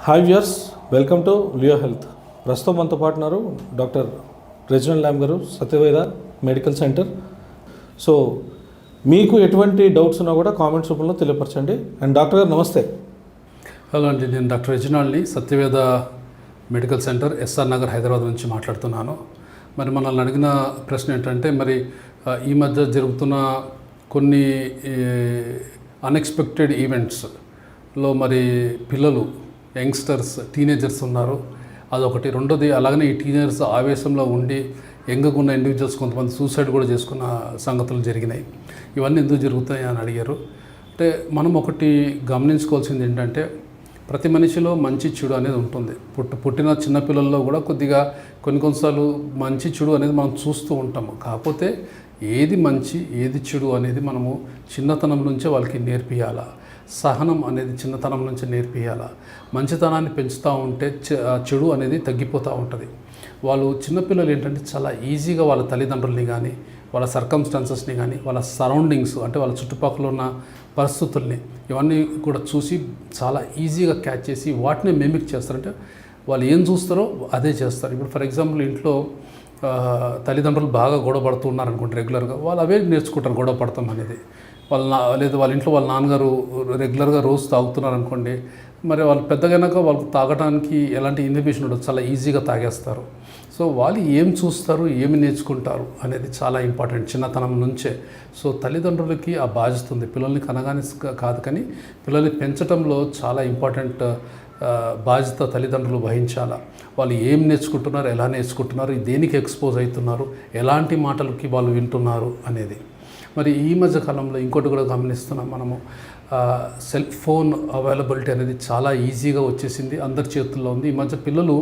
Hi viewers, welcome to Leo health. ప్రస్తుతం మనతో పాటు ఉన్నారు డాక్టర్ రెజినల్ ల్యామ్ గారు, సత్యవేద మెడికల్ సెంటర్. సో మీకు ఎటువంటి డౌట్స్ ఉన్నా కూడా కామెంట్స్ రూపంలో తెలియపరచండి. అండ్ డాక్టర్ గారు నమస్తే. హలో అండి, నేను డాక్టర్ రెజినాల్ని Satyaveda medical centre, SR Nagar, Hyderabad నుంచి మాట్లాడుతున్నాను. మరి మనల్ని అడిగిన ప్రశ్న ఏంటంటే, మరి ఈ మధ్య జరుగుతున్న కొన్ని అన్ఎక్స్పెక్టెడ్ ఈవెంట్స్లో మరి పిల్లలు, యంగ్స్టర్స్, టీనేజర్స్ ఉన్నారు. అదొకటి. రెండోది, అలాగనే ఈ టీనేజర్స్ ఆవేశంలో ఉండి యంగ్గా ఉన్న ఇండివిజువల్స్ కొంతమంది సూసైడ్ కూడా చేసుకున్న సంగతులు జరిగినాయి. ఇవన్నీ ఎందుకు జరుగుతాయి అని అడిగారు. అంటే మనం ఒకటి గమనించుకోవాల్సింది ఏంటంటే, ప్రతి మనిషిలో మంచి చెడు అనేది ఉంటుంది. పుట్టిన చిన్నపిల్లల్లో కూడా కొద్దిగా కొన్నిసార్లు మంచి చెడు అనేది మనం చూస్తూ ఉంటాము. కాకపోతే ఏది మంచి ఏది చెడు అనేది మనము చిన్నతనం నుంచే వాళ్ళకి నేర్పియాలా. సహనం అనేది చిన్నతనం నుంచి నేర్పియాలా. మంచితనాన్ని పెంచుతూ ఉంటే చెడు అనేది తగ్గిపోతూ ఉంటుంది. వాళ్ళు చిన్నపిల్లలు ఏంటంటే చాలా ఈజీగా వాళ్ళ తల్లిదండ్రుల్ని కానీ, వాళ్ళ సర్కమ్స్టాన్సెస్ని కానీ, వాళ్ళ సరౌండింగ్స్ అంటే వాళ్ళ చుట్టుపక్కల ఉన్న పరిస్థితుల్ని ఇవన్నీ కూడా చూసి చాలా ఈజీగా క్యాచ్ చేసి వాటిని మిమిక్ చేస్తారంటే వాళ్ళు ఏం చూస్తారో అదే చేస్తారు. ఇప్పుడు ఫర్ ఎగ్జాంపుల్, ఇంట్లో తల్లిదండ్రులు బాగా గొడవ పడుతూ ఉన్నారనుకోండి, రెగ్యులర్గా వాళ్ళు అవే నేర్చుకుంటారు గొడవ పడతాం అనేది. లేదా వాళ్ళ ఇంట్లో వాళ్ళ నాన్నగారు రెగ్యులర్గా రోజు తాగుతున్నారు అనుకోండి, మరి వాళ్ళు పెద్దగైనాక వాళ్ళకి తాగడానికి ఎలాంటి ఇన్హిబిషన్ ఉండదు, చాలా ఈజీగా తాగేస్తారు. సో వాళ్ళు ఏం చూస్తారు, ఏమి నేర్చుకుంటారు అనేది చాలా ఇంపార్టెంట్ చిన్నతనం నుంచే. సో తల్లిదండ్రులకి ఆ బాధ్యత ఉంది. పిల్లల్ని కనగానే కాదు, కానీ పిల్లల్ని పెంచడంలో చాలా ఇంపార్టెంట్ బాధ్యత తల్లిదండ్రులు వహించాలా. వాళ్ళు ఏం నేర్చుకుంటున్నారు, ఎలా నేర్చుకుంటున్నారు, దేనికి ఎక్స్పోజ్ అవుతున్నారు, ఎలాంటి మాటలకి వాళ్ళు వింటున్నారు అనేది. మరి ఈ మధ్య కాలంలో ఇంకోటి కూడా గమనిస్తున్నాం మనము, సెల్ ఫోన్ అవైలబిలిటీ అనేది చాలా ఈజీగా వచ్చేసింది, అందరి చేతుల్లో ఉంది. ఈ మధ్య పిల్లలు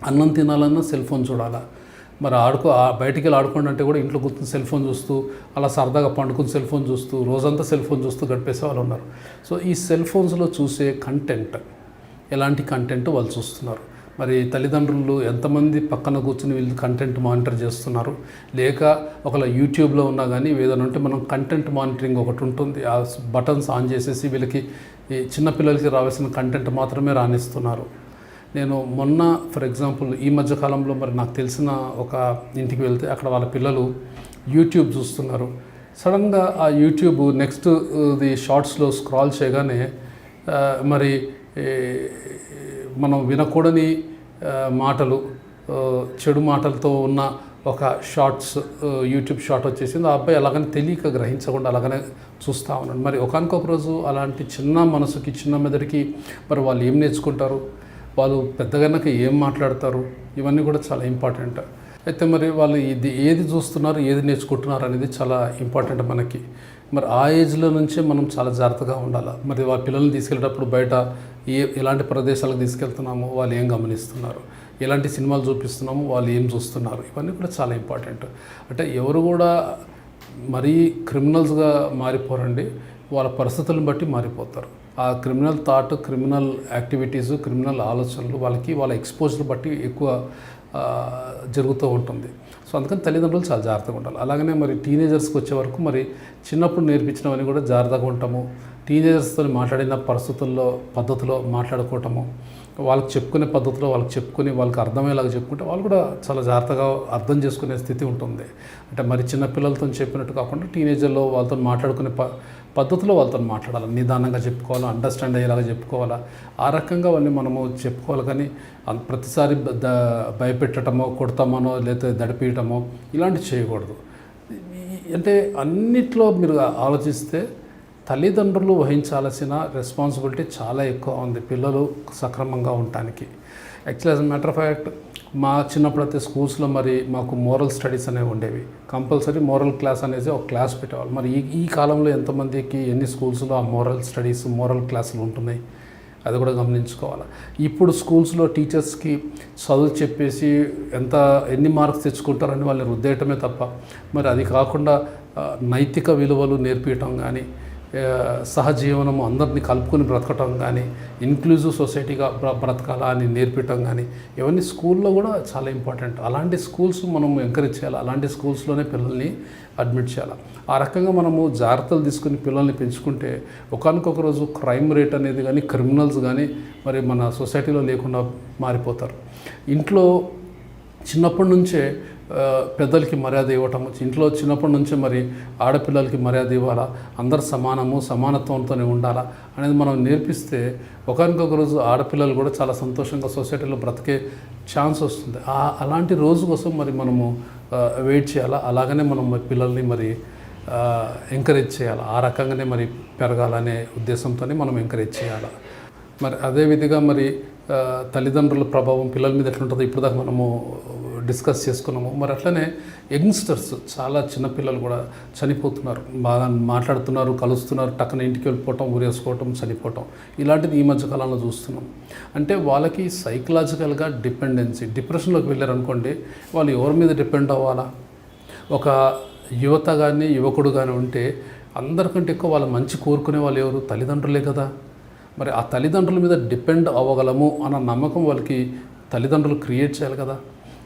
అన్నం తినాలన్నా సెల్ ఫోన్ చూడాలా. మరి బయటికి వెళ్ళి ఆడుకోండి అంటే కూడా ఇంట్లో కూర్చొని సెల్ ఫోన్ చూస్తూ, అలా సరదాగా పండుకుని సెల్ ఫోన్ చూస్తూ, రోజంతా సెల్ ఫోన్ చూస్తూ గడిపేసే వాళ్ళు ఉన్నారు. సో ఈ సెల్ ఫోన్స్లో చూసే కంటెంట్, ఎలాంటి కంటెంట్ వాళ్ళు చూస్తున్నారు. మరి తల్లిదండ్రులు ఎంతమంది పక్కన కూర్చుని వీళ్ళు కంటెంట్ మానిటర్ చేస్తున్నారు, లేక ఒకవేళ యూట్యూబ్లో ఉన్నా కానీ ఏదైనా ఉంటే మనం కంటెంట్ మానిటరింగ్ ఒకటి ఉంటుంది, ఆ బటన్స్ ఆన్ చేసేసి వీళ్ళకి ఈ చిన్నపిల్లలకి రావాల్సిన కంటెంట్ మాత్రమే రానిస్తున్నారు. నేను మొన్న ఫర్ ఎగ్జాంపుల్ ఈ మధ్యకాలంలో మరి నాకు తెలిసిన ఒక ఇంటికి వెళ్తే అక్కడ వాళ్ళ పిల్లలు యూట్యూబ్ చూస్తున్నారు. సడన్గా ఆ యూట్యూబ్ నెక్స్ట్ ది షార్ట్స్లో స్క్రాల్ చేయగానే మరి మనం వినకూడని మాటలు, చెడు మాటలతో ఉన్న ఒక షార్ట్స్, యూట్యూబ్ షార్ట్ వచ్చేసింది. ఆ అబ్బాయి అలాగనే తెలియక గ్రహించకుండా అలాగనే చూస్తూ ఉన్నాడు. మరి ఒకనకొక రోజు అలాంటి చిన్న మనసుకి, చిన్న మెదడికి మరి వాళ్ళు ఏం నేర్చుకుంటారు, వాళ్ళు పెద్దగానక ఏం మాట్లాడతారు, ఇవన్నీ కూడా చాలా ఇంపార్టెంట్. అయితే మరి వాళ్ళు ఏది చూస్తున్నారు, ఏది నేర్చుకుంటున్నారు అనేది చాలా ఇంపార్టెంట్ మనకి. మరి ఆ ఏజ్లో నుంచే మనం చాలా జాగ్రత్తగా ఉండాలి. మరి వాళ్ళ పిల్లల్ని తీసుకెళ్ళేటప్పుడు బయట ఎలాంటి ప్రదేశాలకు తీసుకెళ్తున్నామో వాళ్ళు ఏం గమనిస్తున్నారు, ఎలాంటి సినిమాలు చూపిస్తున్నామో వాళ్ళు ఏం చూస్తున్నారు, ఇవన్నీ కూడా చాలా ఇంపార్టెంట్. అంటే ఎవరు కూడా మరీ క్రిమినల్స్గా మారిపోరండి, వాళ్ళ పరిస్థితులను బట్టి మారిపోతారు. ఆ criminal thought, criminal activities, criminal ఆలోచనలు వాళ్ళ ఎక్స్పోజర్ బట్టి ఎక్కువ జరుగుతూ ఉంటుంది. సో అందుకని తల్లిదండ్రులు చాలా జాగ్రత్తగా ఉండాలి. అలాగనే మరి టీనేజర్స్కి వచ్చే వరకు మరి చిన్నప్పుడు నేర్పించినవన్నీ కూడా జాగ్రత్తగా ఉంటాము. టీనేజర్స్తో మాట్లాడిన పరిస్థితుల్లో, పద్ధతిలో మాట్లాడుకోవటము, వాళ్ళకి చెప్పుకునే పద్ధతిలో వాళ్ళకి అర్థమయ్యేలాగా చెప్పుకుంటే వాళ్ళు కూడా చాలా జాగ్రత్తగా అర్థం చేసుకునే స్థితి ఉంటుంది. అంటే మరి చిన్నపిల్లలతో చెప్పినట్టు కాకుండా టీనేజర్లో వాళ్ళతో మాట్లాడుకునే పద్ధతిలో వాళ్ళతో మాట్లాడాలి, నిదానంగా చెప్పుకోవాలి, అండర్స్టాండ్ అయ్యేలాగా చెప్పుకోవాలా. ఆ రకంగా వాళ్ళని మనము చెప్పుకోవాలి. కానీ ప్రతిసారి భయపెట్టడమో, కొడతామనో, లేకపోతే దడిపీయటమో ఇలాంటివి చేయకూడదు. అంటే అన్నిట్లో మీరు ఆలోచిస్తే తల్లిదండ్రులు వహించాల్సిన రెస్పాన్సిబిలిటీ చాలా ఎక్కువ ఉంది పిల్లలు సక్రమంగా ఉండటానికి. Actually as a matter of fact, మా చిన్నప్పుడు అయితే స్కూల్స్లో మరి మాకు మోరల్ స్టడీస్ అనేవి ఉండేవి. కంపల్సరీ మోరల్ క్లాస్ అనేది ఒక క్లాస్ పెట్టేవాళ్ళు. మరి ఈ కాలంలో ఎంతమందికి, ఎన్ని స్కూల్స్లో ఆ మోరల్ స్టడీస్, మోరల్ క్లాసులు ఉంటున్నాయి, అది కూడా గమనించుకోవాలి. ఇప్పుడు స్కూల్స్లో టీచర్స్కి చదువు చెప్పేసి ఎన్ని మార్క్స్ తెచ్చుకుంటారని వాళ్ళని రుద్దేయటమే తప్ప, మరి అది కాకుండా నైతిక విలువలు నేర్పించడం కానీ, సహజీవనము అందరినీ కలుపుకొని బ్రతకటం కానీ ఇంక్లూజివ్ సొసైటీగా బ్రతకాలా అని నేర్పించడం కానీ ఇవన్నీ స్కూల్లో కూడా చాలా ఇంపార్టెంట్. అలాంటి స్కూల్స్ మనం ఎంకరేజ్ చేయాలి, అలాంటి స్కూల్స్లోనే పిల్లల్ని అడ్మిట్ చేయాలి. ఆ రకంగా మనము జాగ్రత్తలు తీసుకుని పిల్లల్ని పెంచుకుంటే ఒకానొక రోజు క్రైమ్ రేట్ అనేది కానీ క్రిమినల్స్ కానీ మరి మన సొసైటీలో లేకుండా మారిపోతారు. ఇంట్లో చిన్నప్పటి నుంచే పెద్దలకి మర్యాద ఇవ్వటం, ఇంట్లో చిన్నప్పటి నుంచే మరి ఆడపిల్లలకి మర్యాద ఇవ్వాలా, అందరు సమానత్వంతోనే ఉండాలా అనేది మనం నేర్పిస్తే ఒకరికొక రోజు ఆడపిల్లలు కూడా చాలా సంతోషంగా సొసైటీలో బ్రతికే ఛాన్స్ వస్తుంది. అలాంటి రోజు కోసం మరి మనము వెయిట్ చేయాలా. అలాగనే మనం పిల్లల్ని మరి ఎంకరేజ్ చేయాలి. ఆ రకంగానే మరి పెరగాలనే ఉద్దేశంతోనే మనం ఎంకరేజ్ చేయాలి. మరి అదేవిధంగా మరి తల్లిదండ్రుల ప్రభావం పిల్లల మీద ఎట్లుంటుందో ఇప్పుడు దాకా మనము డిస్కస్ చేసుకున్నాము. మరి అట్లనే యంగ్స్టర్స్ చాలా చిన్నపిల్లలు కూడా చనిపోతున్నారు, బాగా మాట్లాడుతున్నారు, కలుస్తున్నారు, టక్కన ఇంటికి వెళ్ళిపోవటం, ఊరేసుకోవటం, చనిపోవటం, ఇలాంటిది ఈ మధ్యకాలంలో చూస్తున్నాం. అంటే వాళ్ళకి సైకలాజికల్గా డిప్రెషన్లోకి వెళ్ళారనుకోండి, వాళ్ళు ఎవరి మీద డిపెండ్ అవ్వాలా? ఒక యువత కానీ యువకుడు కానీ ఉంటే అందరికంటే ఎక్కువ వాళ్ళ మంచి కోరుకునే వాళ్ళు ఎవరు? తల్లిదండ్రులే కదా. మరి ఆ తల్లిదండ్రుల మీద డిపెండ్ అవ్వగలము అన్న నమ్మకం వాళ్ళకి తల్లిదండ్రులు క్రియేట్ చేయాలి కదా.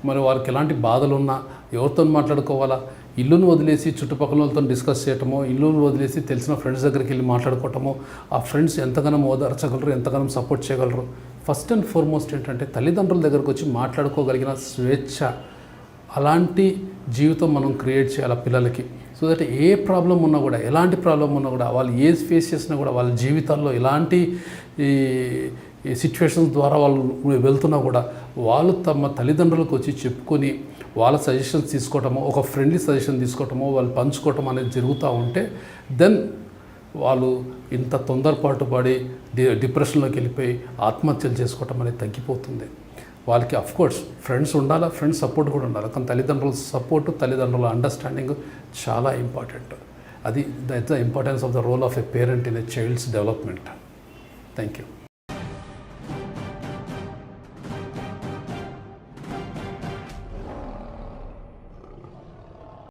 మరి వారికి ఎలాంటి బాధలు ఉన్నా ఎవరితో మాట్లాడుకోవాలా? ఇల్లును వదిలేసి చుట్టుపక్కల వాళ్ళతో డిస్కస్ చేయటమో, ఇల్లును వదిలేసి తెలిసిన ఫ్రెండ్స్ దగ్గరికి వెళ్ళి మాట్లాడుకోవటమో, ఆ ఫ్రెండ్స్ ఎంతగానో ఓదార్చగలరు, ఎంతగానో సపోర్ట్ చేయగలరు. ఫస్ట్ అండ్ ఫార్మోస్ట్ ఏంటంటే తల్లిదండ్రుల దగ్గరకు వచ్చి మాట్లాడుకోగలిగిన స్వేచ్ఛ, అలాంటి జీవితం మనం క్రియేట్ చేయాలి పిల్లలకి. సో దట్ ఏ ప్రాబ్లం ఉన్నా కూడా, ఎలాంటి ప్రాబ్లం ఉన్నా కూడా, వాళ్ళు ఏది ఫేస్ చేసినా కూడా, వాళ్ళ జీవితాల్లో ఎలాంటి ఈ సిచ్యువేషన్స్ ద్వారా వాళ్ళు వెళ్తున్నా కూడా వాళ్ళు తమ తల్లిదండ్రులకు వచ్చి చెప్పుకొని వాళ్ళ సజెషన్స్ తీసుకోవటమో, ఒక ఫ్రెండ్లీ సజెషన్ తీసుకోవటమో, వాళ్ళు పంచుకోవటం అనేది జరుగుతూ ఉంటే దెన్ వాళ్ళు ఇంత తొందరపాటు పడి డిప్రెషన్లోకి వెళ్ళిపోయి ఆత్మహత్యలు చేసుకోవటం అనేది తగ్గిపోతుంది. వాళ్ళకి అఫ్కోర్స్ ఫ్రెండ్స్ ఉండాలా, ఫ్రెండ్స్ సపోర్ట్ కూడా ఉండాలి, కానీ తల్లిదండ్రుల సపోర్టు, తల్లిదండ్రుల అండర్స్టాండింగ్ చాలా ఇంపార్టెంట్. అది the importance of the role of a parent in a child's development. Thank you.